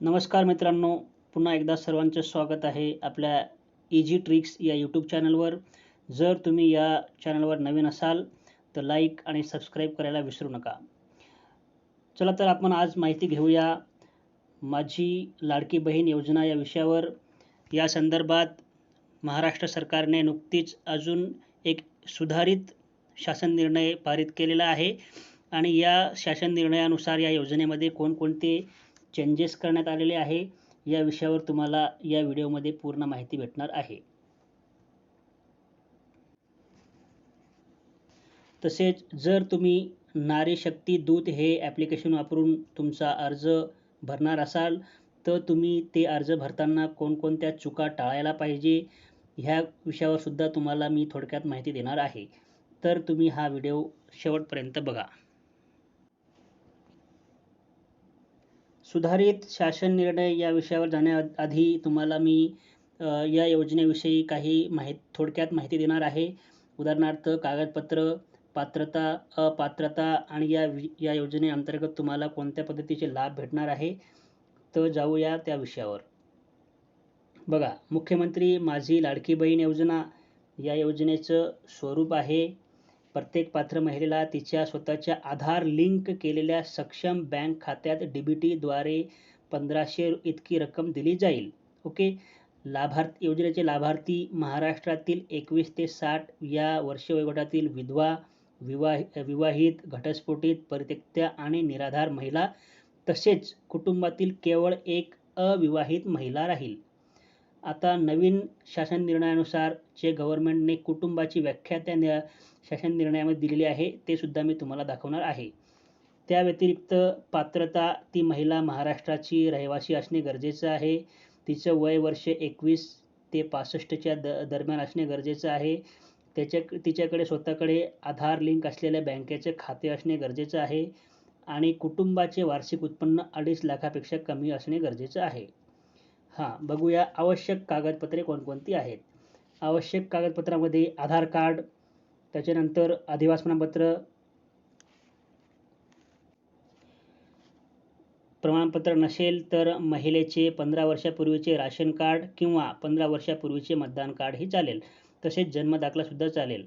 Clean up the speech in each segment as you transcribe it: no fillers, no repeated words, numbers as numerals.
नमस्कार मित्रांनो, पुन्हा एकदा सर्वांचं स्वागत आहे आपल्या इझी ट्रिक्स या यूट्यूब चॅनलवर. जर तुम्ही या चॅनलवर नवीन असाल तर लाईक आणि सबस्क्राईब करायला विसरू नका. चला तर आपण आज माहिती घेऊया माझी लाडकी बहीण योजना या विषयावर. या संदर्भात महाराष्ट्र सरकारने नुकतीच अजून एक सुधारित शासन निर्णय पारित केलेला आहे आणि या शासन निर्णयानुसार या योजनेमध्ये कोणकोणते चेंजेस करण्यात आलेले आहे या विषयावर तुम्हाला या व्हिडिओमध्ये पूर्ण माहिती भेटणार आहे. तसेच जर तुम्ही नारी शक्ती दूत हे ॲप्लिकेशन वापरून तुमचा अर्ज भरणार असाल तर तुम्ही ते अर्ज भरताना कोणकोणत्या चुका टाळायला पाहिजे ह्या विषयावर सुद्धा तुम्हाला मी थोडक्यात माहिती देणार आहे. तर तुम्ही हा व्हिडिओ शेवटपर्यंत बघा. सुधारित शासन निर्णय या विषयावर जाण्याआधी तुम्हाला मी या योजनेविषयी काही थोडक्यात माहिती देणार आहे. उदाहरणार्थ कागदपत्र, पात्रता, अपात्रता आणि या योजनेअंतर्गत तुम्हाला कोणत्या पद्धतीचे लाभ भेटणार आहे. तर जाऊया त्या विषयावर. बघा, मुख्यमंत्री माझी लाडकी बहीण योजना या योजनेचं स्वरूप आहे प्रत्येक पात्र महिलेला तिच्या स्वतःच्या आधार लिंक केलेल्या सक्षम बँक खात्यात DBTद्वारे 1500 इतकी रक्कम दिली जाईल. ओके. योजनेचे लाभार्थी महाराष्ट्रातील 21 ते 60 या वर्ष वयोगटातील विधवा, विवाहित, घटस्फोटित, परित्यक्त्या आणि निराधार महिला तसेच कुटुंबातील केवळ एक अविवाहित महिला राहील. आता नवीन शासन निर्णयानुसार जे गव्हर्नमेंटने कुटुंबाची व्याख्या त्या शासन निर्णयामध्ये दिलेली आहे ते सुद्धा मी तुम्हाला दाखवणार आहे. त्या व्यतिरिक्त पात्रता, ती महिला महाराष्ट्राची रहिवासी असणे गरजेचं आहे. तिचं वय वर्ष 21 ते 65च्या दरम्यान असणे गरजेचं आहे. तिच्याकडे स्वतःकडे आधार लिंक असलेल्या बँकेचे खाते असणे गरजेचं आहे आणि कुटुंबाचे वार्षिक उत्पन्न 2.5 लाखापेक्षा कमी असणे गरजेचं आहे. बघूया आवश्यक कागदपत्रे कोणकोणती आहेत. आवश्यक कागदपत्रामध्ये आधार कार्ड, त्याच्यानंतर अधिवास प्रमाणपत्र नसेल तर महिलेचे 15 वर्षापूर्वीचे राशन कार्ड किंवा 15 वर्षापूर्वीचे मतदान कार्डही चालेल. तसेच जन्मदाखलासुद्धा चालेल.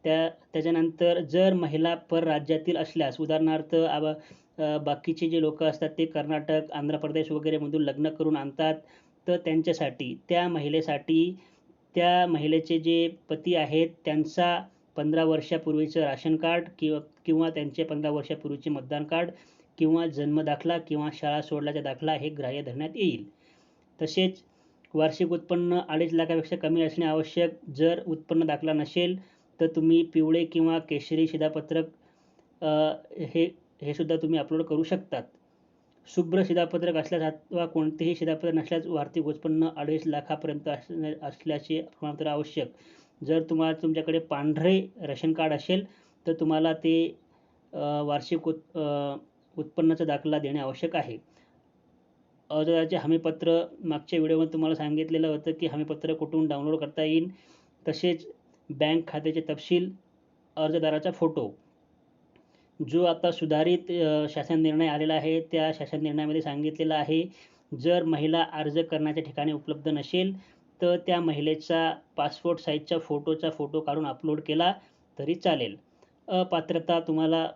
त्याच्यानंतर जर महिला परराज्यातील असल्यास, उदाहरणार्थ बाकीचे जे लोक असतात ते कर्नाटक, आंध्र प्रदेश वगैरेमधून लग्न करून आणतात, तर त्यांच्यासाठी त्या महिलेचे जे पती आहेत त्यांचा 15 वर्षापूर्वीचं राशन कार्ड किंवा त्यांचे 15 वर्षापूर्वीचे मतदान कार्ड किंवा जन्मदाखला किंवा शाळा सोडल्याचा दाखला हे ग्राह्य धरण्यात येईल. तसेच वार्षिक उत्पन्न 2.5 लाखापेक्षा कमी असणे आवश्यक. जर उत्पन्न दाखला नसेल तर तुम्ही पिवळे किंवा केशरी शिधापत्रक हे सुद्धा तुम्ही अपलोड करू शकतात. शुभ्र शिधापत्रक असल्यास अथवा कोणतेही शिधापत्रक नसल्यास वार्षिक उत्पन्न 2.5 लाखापर्यंत असल्याचे प्रमाणपत्र आवश्यक. जर तुमच्याकडे पांढरे रेशन कार्ड असेल तर तुम्हाला ते वार्षिक उत्पन्नाचा दाखला देणे आवश्यक आहे. अर्जदाराचे हमीपत्र, मागच्या व्हिडिओमध्ये तुम्हाला सांगितलेलं होतं की हमीपत्र कुठून डाउनलोड करता येईल. तसेच बँक खात्याचे तपशील, अर्जदाराचा फोटो. जो आता सुधारित शासन निर्णय आलेला आहे त्या शासन निर्णयामध्ये सांगितलेलं आहे जर महिला अर्ज करण्याच्या ठिकाणी उपलब्ध नसेल तर त्या महिलेचा पासपोर्ट साईजचा फोटो काढून अपलोड केला तरी चालेल. अपात्रता, तुम्हाला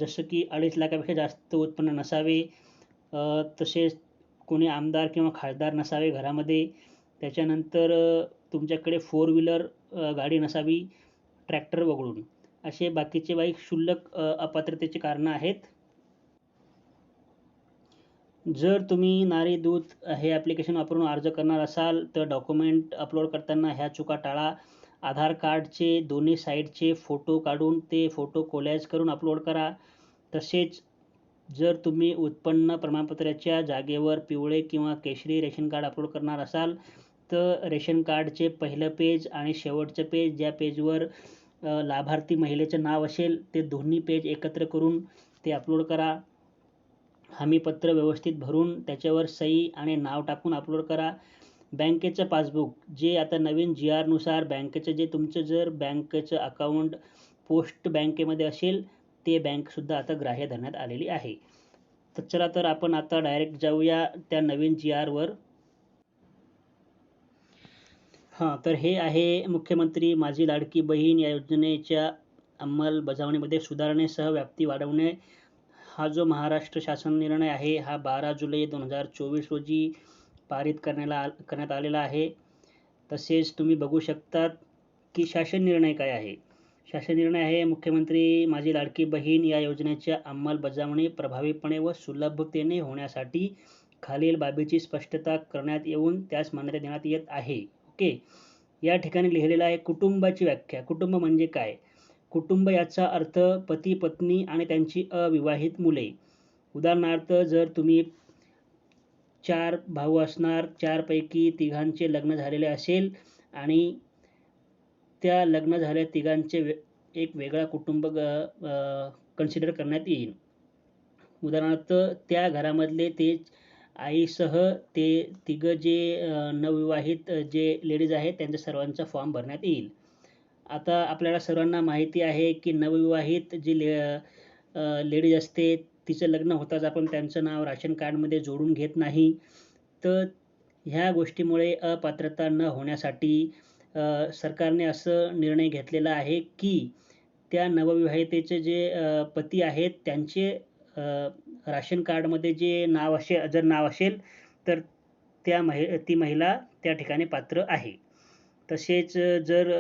जसं की 2.5 लाखापेक्षा जास्त उत्पन्न नसावे, तसेच कोणी आमदार किंवा खासदार नसावे घरामध्ये. त्याच्यानंतर तुमच्याकडे 4 व्हीलर गाडी नसावी ट्रॅक्टर वगळून. असे बाकीचे क्षुल्लक अपात्रतेची कारणं आहेत. जर तुम्ही नारी दूत हे ॲप्लिकेशन वापरून अर्ज करणार असाल तर डॉक्युमेंट अपलोड करताना ह्या चुका टाळा. आधार कार्डचे दोन्ही साईडचे फोटो काढून ते फोटो कोलॅज करून अपलोड करा. तसेच जर तुम्ही उत्पन्न प्रमाणपत्राच्या जागेवर पिवळे किंवा केशरी रेशन कार्ड अपलोड करणार असाल तर रेशन कार्डचे पहिलं पेज आणि शेवटचं पेज, ज्या पेजवर लाभार्थी महिलेचं नाव असेल ते दोन्ही पेज एकत्र करून ते अपलोड करा. हमीपत्र व्यवस्थित भरून त्याच्यावर सही आणि नाव टाकून अपलोड करा. बँकेचं पासबुक, जे आता नवीन GR नुसार तुमचं जर बँकेचं अकाउंट पोस्ट बँकेमध्ये असेल ते बँकसुद्धा आता ग्राह्य धरण्यात आलेली आहे. तर चला तर आपण आता डायरेक्ट जाऊया त्या नवीन GRवर. तर हे आहे मुख्यमंत्री माझी लाडकी बहीण या योजनेच्या अंमलबजावणीमध्ये सुधारणेसह व्याप्ती वाढवणे हा जो महाराष्ट्र शासन निर्णय आहे हा 12 जुलै 2024 रोजी पारित करण्यात आलेला आहे. तसेच तुम्ही बघू शकतात की शासन निर्णय काय आहे. शासन निर्णय आहे मुख्यमंत्री माझी लाडकी बहीण या योजनेच्या अंमलबजावणी प्रभावीपणे व सुलभतेने होण्यासाठी खालील बाबीची स्पष्टता करण्यात येऊन त्यास मान्यता देण्यात येत आहे. ओके. या ठिकाणी लिहिलेलं आहे कुटुंबाची व्याख्या. कुटुंब म्हणजे काय? कुटुंब याचा अर्थ पती पत्नी आणि त्यांची अविवाहित मुले. उदाहरणार्थ जर तुम्ही 4 भाऊ असणार, 4 पैकी तिघांचे लग्न झालेले असेल आणि त्या लग्न झालेल्या तिघांचे एक वेगळा कुटुंब कन्सिडर करण्यात येईल. उदाहरणार्थ त्या घरामधले ते आईसह ते तिघं जे नवविवाहित जे लेडीज आहेत त्यांच्या सर्वांचा फॉर्म भरण्यात येईल. आता आपल्याला सर्वांना माहिती आहे की नवविवाहित जी लेडीज असते तिचं लग्न होताच आपण त्यांचं नाव राशन कार्डमध्ये जोडून घेत नाही. तर ह्या गोष्टीमुळे अपात्रता न होण्यासाठी सरकारने असं निर्णय घेतलेला आहे की त्या नवविवाहितेचे जे पती आहेत त्यांचे राशन कार्डमध्ये जे जर नाव असेल तर ती महिला त्या ठिकाणी पात्र आहे. तसेच जर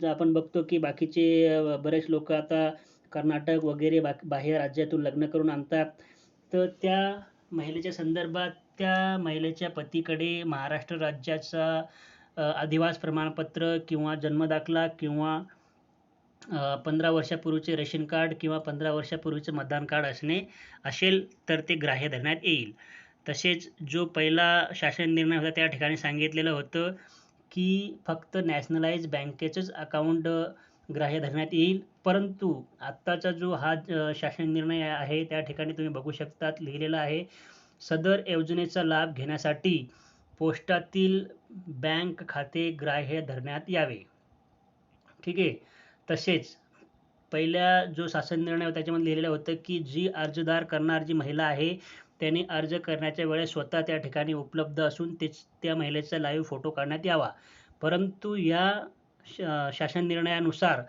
आपण बघतो की बाकीचे बरेच लोक आता कर्नाटक वगैरे बाह्य राज्यातून लग्न करून आणतात. तर त्या महिलेच्या संदर्भात त्या महिलेच्या पतीकडे महाराष्ट्र राज्याचा अधिवास प्रमाणपत्र किंवा जन्मदाखला किंवा 15 वर्षापूर्वीचे रेशन कार्ड किंवा 15 वर्षापूर्वीचे मतदान कार्ड असेल तर ते ग्राह्य धरण्यात येईल. तसेच जो पहिला शासन निर्णय होता त्या ठिकाणी सांगितलेलं होतं की फक्त नॅशनलाइज बँकेचंच अकाउंट ग्राह्य धरण्यात येईल. परंतु आत्ताचा जो हा शासन निर्णय आहे त्या ठिकाणी तुम्ही बघू शकतात लिहिलेलं आहे सदर योजनेचा लाभ घेण्यासाठी पोस्टातील बँक खाते ग्राह्य धरण्यात यावे. ठीक आहे. तसेच पहिल्या जो शासन निर्णय होता त्याच्यामध्ये लिहिलेलं होतं की जी अर्जदार करणार जी महिला आहे त्याने अर्ज करण्याच्या वेळेस स्वतः त्या ठिकाणी उपलब्ध असून त्या महिलेचा लाईव्ह फोटो काढण्यात यावा. परंतु या शासन निर्णयानुसार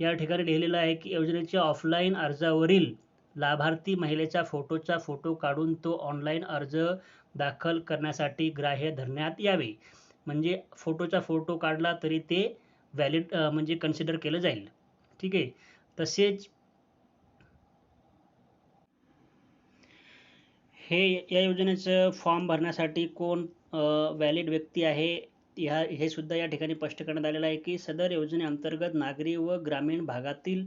या ठिकाणी लिहिलेलं आहे की योजनेच्या ऑफलाईन अर्जावरील लाभार्थी महिलेचा फोटो काढून तो ऑनलाईन अर्ज दाखल करण्यासाठी ग्राह्य धरण्यात यावे. म्हणजे फोटोचा फोटो काढला तरी ते व्हॅलिड म्हणजे कन्सिडर केलं जाईल. ठीक आहे. तसेच या योजनेचं फॉर्म भरण्यासाठी कोण व्हॅलिड व्यक्ती आहे हे सुद्धा या ठिकाणी स्पष्ट करण्यात आलेलं आहे की सदर योजनेअंतर्गत नागरी व ग्रामीण भागातील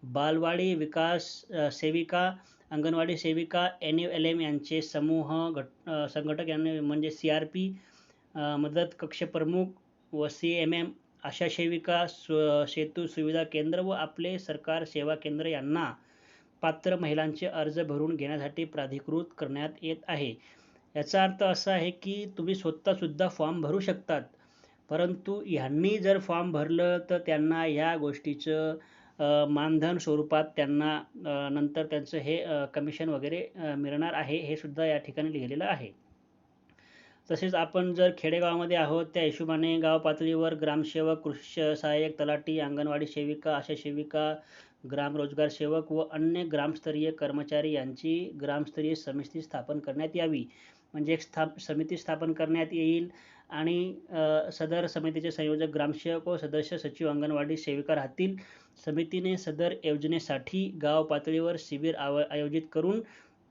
बालवाडी विकास सेविका, अंगणवाडी सेविका, NULM यांचे समूह संघटक यांनी म्हणजे CRP, मदत कक्ष प्रमुख व CMM, आशा सेविका, सेतू सुविधा केंद्र व आपले सरकार सेवा केंद्र यांना पात्र महिलांचे अर्ज भरून घेण्यासाठी प्राधिकृत करण्यात येत आहे. याचा अर्थ असा आहे की तुम्ही स्वतःसुद्धा फॉर्म भरू शकतात. परंतु ह्यांनी जर फॉर्म भरलं तर त्यांना या गोष्टीचं मानधन स्वरूपात त्यांना नंतर त्यांचं हे कमिशन वगैरे मिळणार आहे हे सुद्धा या ठिकाणी लिहिलेलं आहे. तसेच आपण जर खेडेगावामध्ये आहोत त्या हिशोबाने गाव पातळीवर ग्रामसेवक, कृषी सहाय्यक, तलाठी, अंगणवाडी सेविका, आशा सेविका, ग्राम रोजगार सेवक व अन्य ग्रामस्तरीय कर्मचारी यांची ग्रामस्तरीय समिती स्थापन करण्यात यावी. म्हणजे एक समिती स्थापन करण्यात येईल आणि सदर समितीचे संयोजक ग्रामसेवक व सदस्य सचिव अंगणवाडी सेविका राहतील. समितीने सदर योजनेसाठी गाव पातळीवर शिबिर आयोजित करून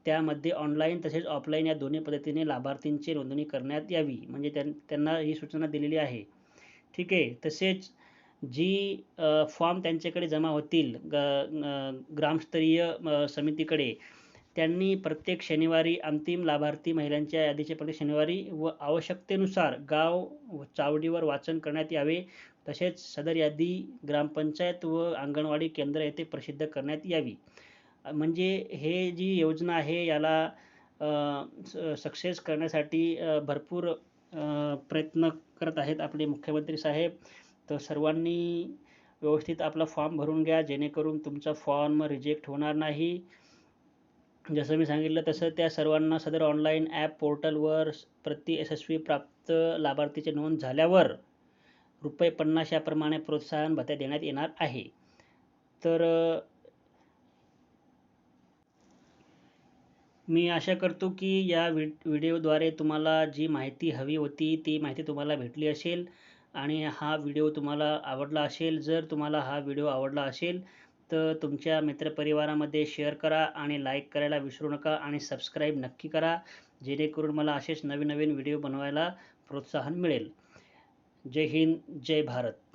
त्यामध्ये ऑनलाईन तसेच ऑफलाईन या दोन्ही पद्धतीने लाभार्थींची नोंदणी करण्यात यावी. म्हणजे त्यांना ही सूचना दिलेली आहे. ठीक आहे. तसेच जी फॉर्म त्यांच्याकडे जमा होतील ग्रामस्तरीय समितीकडे त्यांनी प्रत्येक शनिवारी अंतिम लाभार्थी महिलांच्या यादीचे प्रत्येक शनिवारी व आवश्यकतेनुसार गाव चावडीवर वाचन करण्यात यावे. तसेच सदर यादी ग्रामपंचायत व अंगणवाडी केंद्र येथे प्रसिद्ध करण्यात यावी. म्हणजे हे जी योजना आहे याला सक्सेस करण्यासाठी भरपूर प्रयत्न करत आहेत आपले मुख्यमंत्री साहेब. तर सर्वांनी व्यवस्थित आपला फॉर्म भरून घ्या जेणेकरून तुमचा फॉर्म रिजेक्ट होणार नाही. जसं मी सांगितलं तसं त्या सर्वांना सदर ऑनलाईन ॲप पोर्टलवर प्रति यशस्वी प्राप्त लाभार्थीची नोंद झाल्यावर ₹50 याप्रमाणे प्रोत्साहन भत्ता देण्यात येणार आहे. तर मी आशा करतो की या व्हिडिओद्वारे तुम्हाला जी माहिती हवी होती ती माहिती तुम्हाला भेटली असेल आणि हा व्हिडिओ तुम्हाला आवडला असेल. जर तुम्हाला हा व्हिडिओ आवडला असेल तर तुमच्या मित्रपरिवारामध्ये शेअर करा आणि लाईक करायला विसरू नका आणि सबस्क्राईब नक्की करा, जेणेकरून मला असेच नवीन नवीन व्हिडिओ बनवायला प्रोत्साहन मिळेल. जय हिंद, जय भारत.